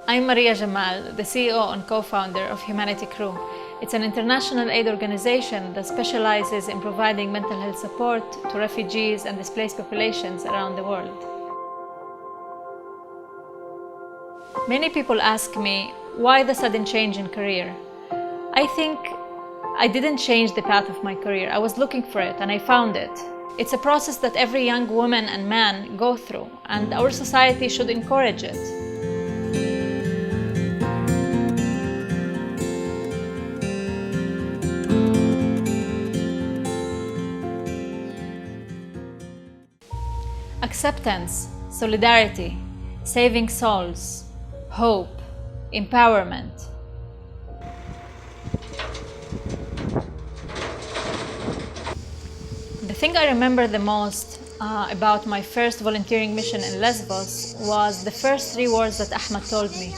I'm Maria Jammal, the CEO and co-founder of Humanity Crew. It's an international aid organization that specializes in providing mental health support to refugees and displaced populations around the world. Many people ask me, why the sudden change in career? I think I didn't change the path of my career. I was looking for it and I found it. It's a process that every young woman and man go through, and our society should encourage it. Acceptance, solidarity, saving souls, hope, empowerment. The thing I remember the most about my first volunteering mission in Lesbos was the first 3 words that Ahmed told me.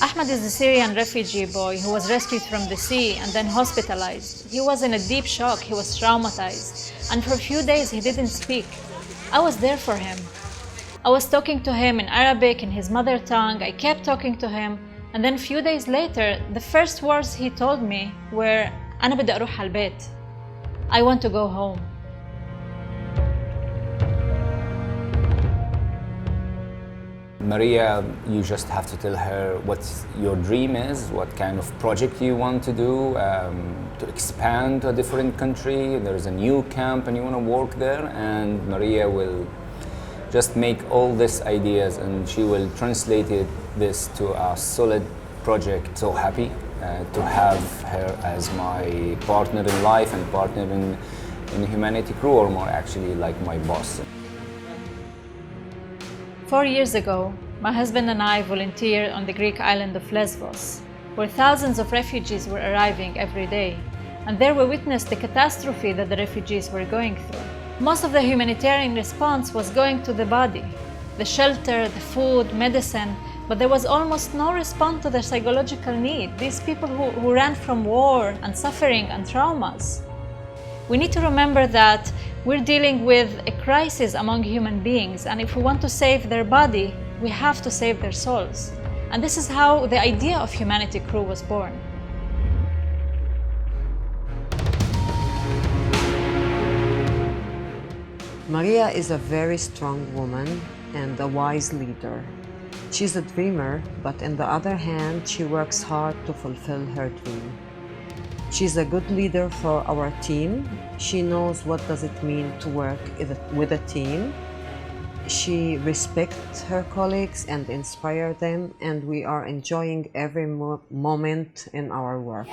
Ahmed is a Syrian refugee boy who was rescued from the sea and then hospitalized. He was in a deep shock, he was traumatized, and for a few days he didn't speak. I was there for him. I was talking to him in Arabic, in his mother tongue. I kept talking to him, and then a few days later, the first words he told me were, أنا بدي أروح على البيت. I want to go home. Maria, you just have to tell her what your dream is, what kind of project you want to do, to expand to a different country. There's a new camp and you want to work there, and Maria will just make all these ideas and she will translate this to a solid project. So happy to have her as my partner in life and partner in Humanity Crew, or more actually like my boss. 4 years ago, my husband and I volunteered on the Greek island of Lesbos, where thousands of refugees were arriving every day, and there we witnessed the catastrophe that the refugees were going through. Most of the humanitarian response was going to the body, the shelter, the food, medicine, but there was almost no response to their psychological need, these people who ran from war and suffering and traumas. We need to remember that we're dealing with a crisis among human beings, and if we want to save their body, we have to save their souls. And this is how the idea of Humanity Crew was born. Maria is a very strong woman and a wise leader. She's a dreamer, but on the other hand, she works hard to fulfill her dream. She's a good leader for our team. She knows what does it mean to work with a team. She respects her colleagues and inspires them, and we are enjoying every moment in our work.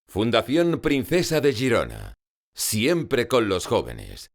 Fundación Princesa de Girona. Siempre con los jóvenes.